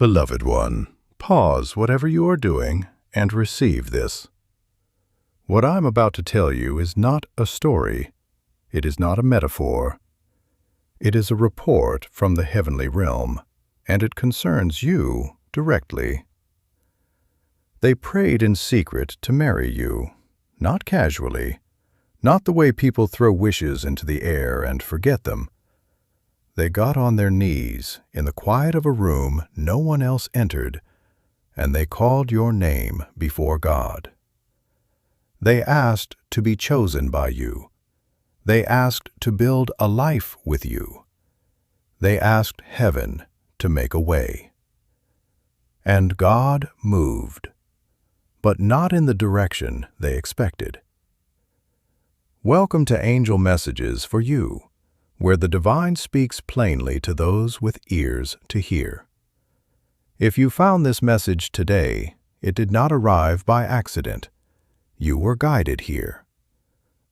Beloved one, pause whatever you are doing and receive this. What I'm about to tell you is not a story. It is not a metaphor. It is a report from the heavenly realm, and it concerns you directly. They prayed in secret to marry you, not casually, not the way people throw wishes into the air and forget them. They got on their knees in the quiet of a room no one else entered, and they called your name before God. They asked to be chosen by you. They asked to build a life with you. They asked heaven to make a way. And God moved, but not in the direction they expected. Welcome to Angel Messages for You, where the divine speaks plainly to those with ears to hear. If you found this message today, it did not arrive by accident. You were guided here.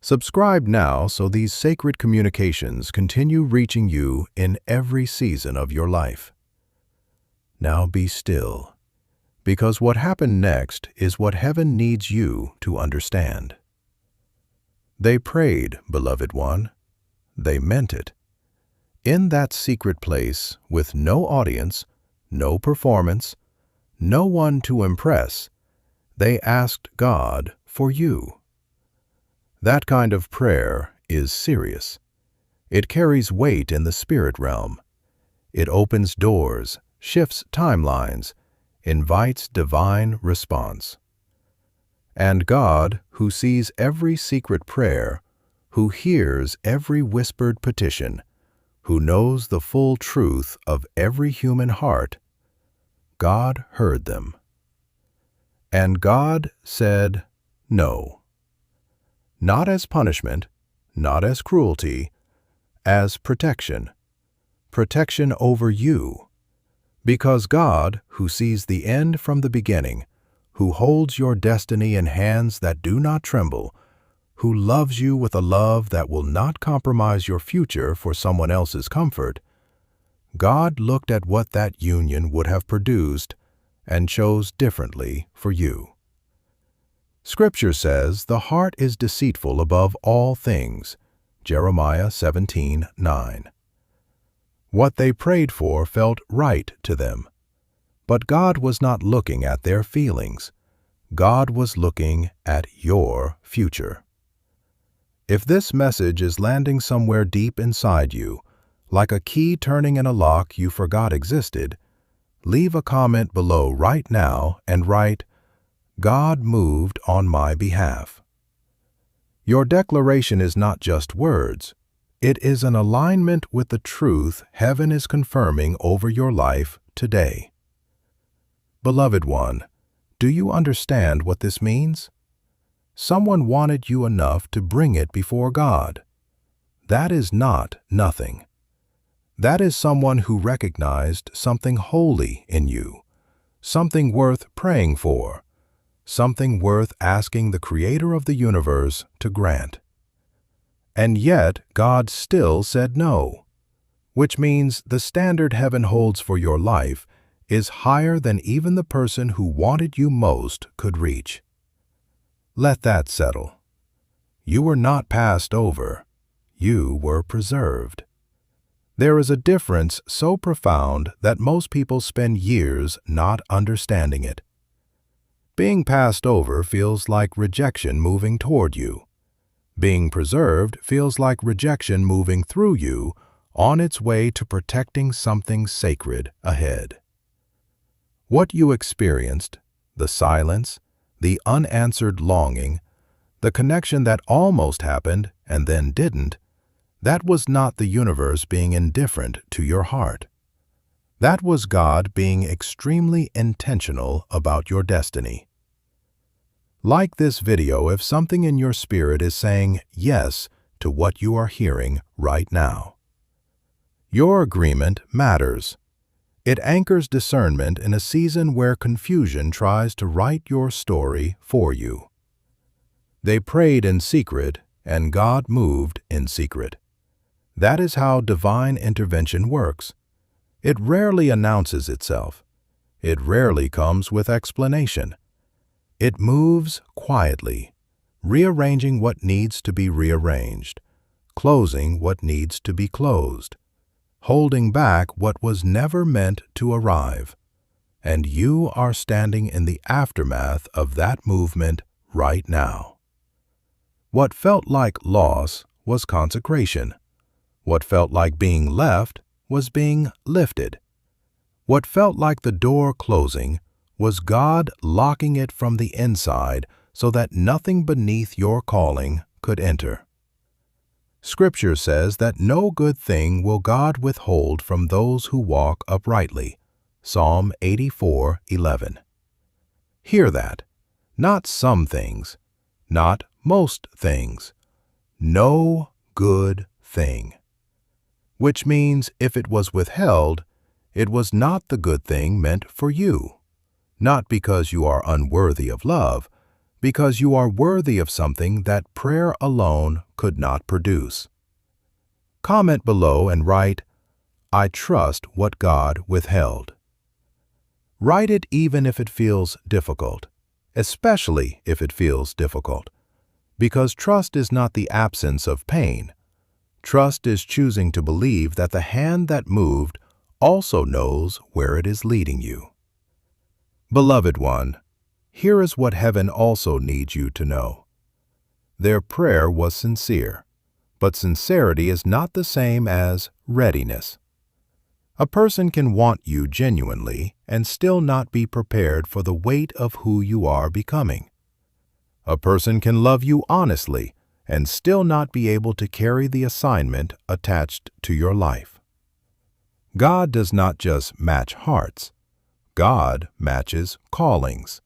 Subscribe now so these sacred communications continue reaching you in every season of your life. Now be still, because what happened next is what heaven needs you to understand. They prayed, beloved one. They meant it. In that secret place, with no audience, no performance, no one to impress, they asked God for you. That kind of prayer is serious. It carries weight in the spirit realm. It opens doors, shifts timelines, invites divine response. And God, who sees every secret prayer, who hears every whispered petition, who knows the full truth of every human heart, God heard them. And God said no. Not as punishment, not as cruelty, as protection. Protection over you. Because God, who sees the end from the beginning, who holds your destiny in hands that do not tremble, who loves you with a love that will not compromise your future for someone else's comfort, God looked at what that union would have produced and chose differently for you. Scripture says the heart is deceitful above all things, Jeremiah 17:9. What they prayed for felt right to them, but God was not looking at their feelings. God was looking at your future. If this message is landing somewhere deep inside you, like a key turning in a lock you forgot existed, leave a comment below right now and write, God moved on my behalf. Your declaration is not just words. It is an alignment with the truth heaven is confirming over your life today. Beloved one, do you understand what this means? Someone wanted you enough to bring it before God. That is not nothing. That is someone who recognized something holy in you, something worth praying for, something worth asking the Creator of the universe to grant. And yet God still said no, which means the standard heaven holds for your life is higher than even the person who wanted you most could reach. Let that settle. You were not passed over. You were preserved. There is a difference so profound that most people spend years not understanding it. Being passed over feels like rejection moving toward you. Being preserved feels like rejection moving through you on its way to protecting something sacred ahead. What you experienced, the silence, the unanswered longing, the connection that almost happened and then didn't, that was not the universe being indifferent to your heart. That was God being extremely intentional about your destiny. Like this video if something in your spirit is saying yes to what you are hearing right now. Your agreement matters. It anchors discernment in a season where confusion tries to write your story for you. They prayed in secret, and God moved in secret. That is how divine intervention works. It rarely announces itself. It rarely comes with explanation. It moves quietly, rearranging what needs to be rearranged, closing what needs to be closed, holding back what was never meant to arrive. And you are standing in the aftermath of that movement right now. What felt like loss was consecration. What felt like being left was being lifted. What felt like the door closing was God locking it from the inside so that nothing beneath your calling could enter. Scripture says that no good thing will God withhold from those who walk uprightly. Psalm 84:11. Hear that. Not some things, not most things. No good thing. Which means if it was withheld, it was not the good thing meant for you. Not because you are unworthy of love, because you are worthy of something that prayer alone could not produce. Comment below and write, "I trust what God withheld." Write it even if it feels difficult, especially if it feels difficult, because trust is not the absence of pain. Trust is choosing to believe that the hand that moved also knows where it is leading you. Beloved one, here is what heaven also needs you to know. Their prayer was sincere, but sincerity is not the same as readiness. A person can want you genuinely and still not be prepared for the weight of who you are becoming. A person can love you honestly and still not be able to carry the assignment attached to your life. God does not just match hearts. God matches callings.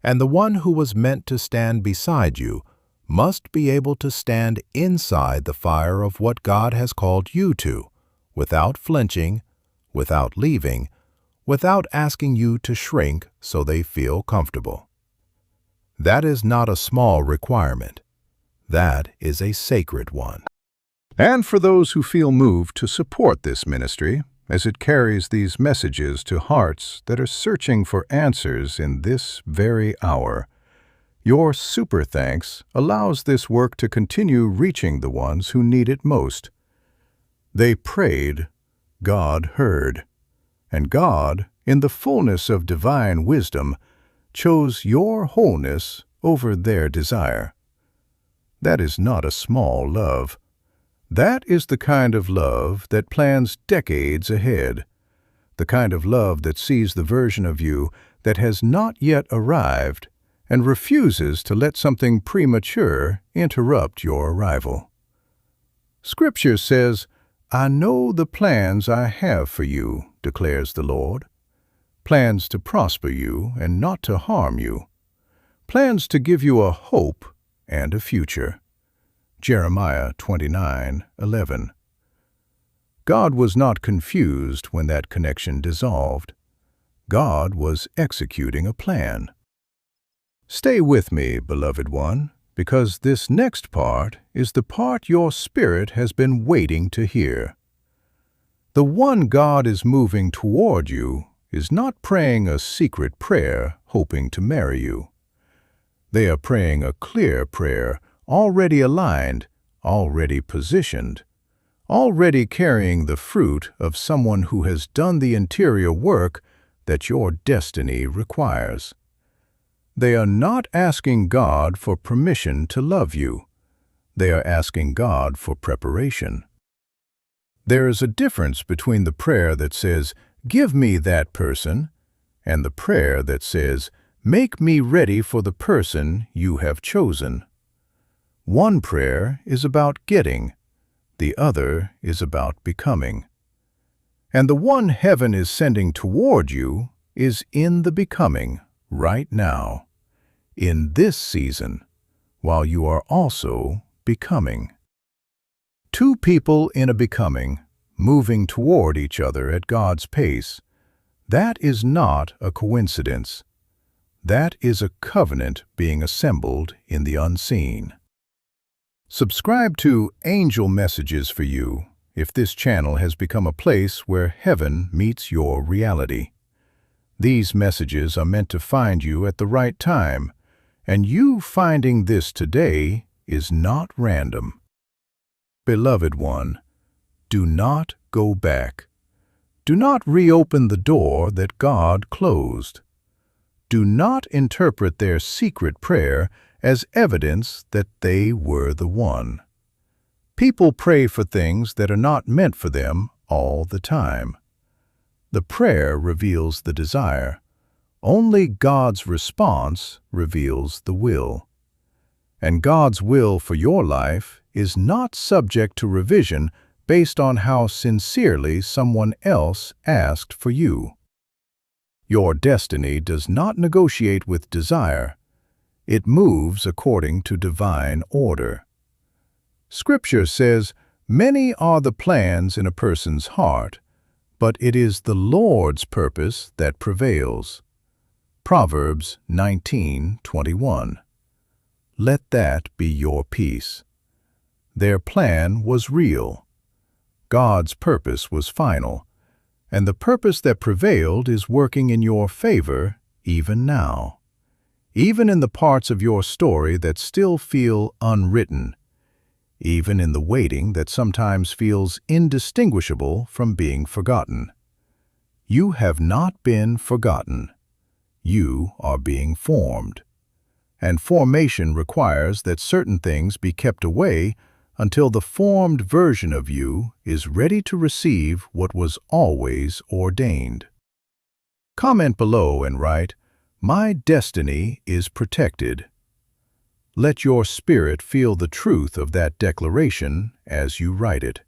And the one who was meant to stand beside you must be able to stand inside the fire of what God has called you to, without flinching, without leaving, without asking you to shrink so they feel comfortable. That is not a small requirement. That is a sacred one. And for those who feel moved to support this ministry, as it carries these messages to hearts that are searching for answers in this very hour, your super thanks allows this work to continue reaching the ones who need it most. They prayed, God heard, and God, in the fullness of divine wisdom, chose your wholeness over their desire. That is not a small love. That is the kind of love that plans decades ahead, the kind of love that sees the version of you that has not yet arrived and refuses to let something premature interrupt your arrival. Scripture says, "I know the plans I have for you," declares the Lord. Plans to prosper you and not to harm you. Plans to give you a hope and a future. Jeremiah 29:11. God was not confused when that connection dissolved. God was executing a plan. Stay with me, beloved one, because this next part is the part your spirit has been waiting to hear. The one God is moving toward you is not praying a secret prayer hoping to marry you. They are praying a clear prayer, already aligned, already positioned, already carrying the fruit of someone who has done the interior work that your destiny requires. They are not asking God for permission to love you. They are asking God for preparation. There is a difference between the prayer that says, "Give me that person," and the prayer that says, "Make me ready for the person you have chosen." One prayer is about getting, the other is about becoming. And the one heaven is sending toward you is in the becoming right now, in this season, while you are also becoming. Two people in a becoming, moving toward each other at God's pace, that is not a coincidence. That is a covenant being assembled in the unseen. Subscribe to Angel Messages for you if this channel has become a place where heaven meets your reality. These messages are meant to find you at the right time, and you finding this today is not random. Beloved one, do not go back. Do not reopen the door that God closed. Do not interpret their secret prayer as evidence that they were the one. People pray for things that are not meant for them all the time. The prayer reveals the desire. Only God's response reveals the will. And God's will for your life is not subject to revision based on how sincerely someone else asked for you. Your destiny does not negotiate with desire. It moves according to divine order. Scripture says, "Many are the plans in a person's heart, but it is the Lord's purpose that prevails." Proverbs 19:21. Let that be your peace. Their plan was real. God's purpose was final, and the purpose that prevailed is working in your favor even now. Even in the parts of your story that still feel unwritten, even in the waiting that sometimes feels indistinguishable from being forgotten. You have not been forgotten. You are being formed. And formation requires that certain things be kept away until the formed version of you is ready to receive what was always ordained. Comment below and write, "My destiny is protected." Let your spirit feel the truth of that declaration as you write it.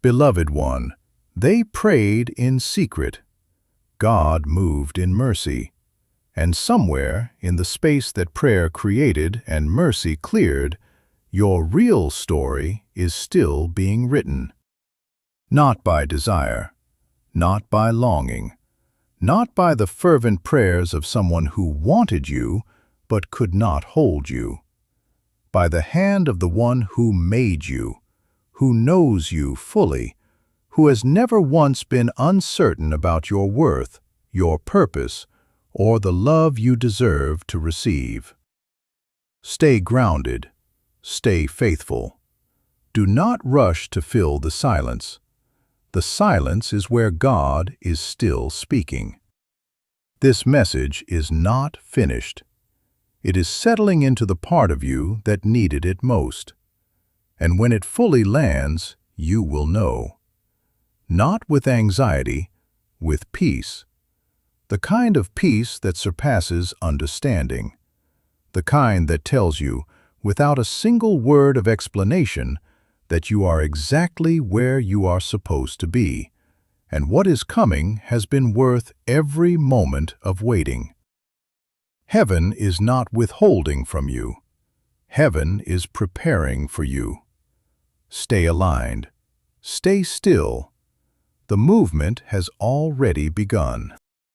Beloved one, they prayed in secret. God moved in mercy. And somewhere in the space that prayer created and mercy cleared, your real story is still being written. Not by desire, not by longing, not by the fervent prayers of someone who wanted you but could not hold you. By the hand of the one who made you, who knows you fully, who has never once been uncertain about your worth, your purpose, or the love you deserve to receive. Stay grounded. Stay faithful. Do not rush to fill the silence. The silence is where God is still speaking. This message is not finished. It is settling into the part of you that needed it most. And when it fully lands, you will know. Not with anxiety, with peace. The kind of peace that surpasses understanding. The kind that tells you, without a single word of explanation, that you are exactly where you are supposed to be, and what is coming has been worth every moment of waiting. Heaven is not withholding from you. Heaven is preparing for you. Stay aligned. Stay still. The movement has already begun.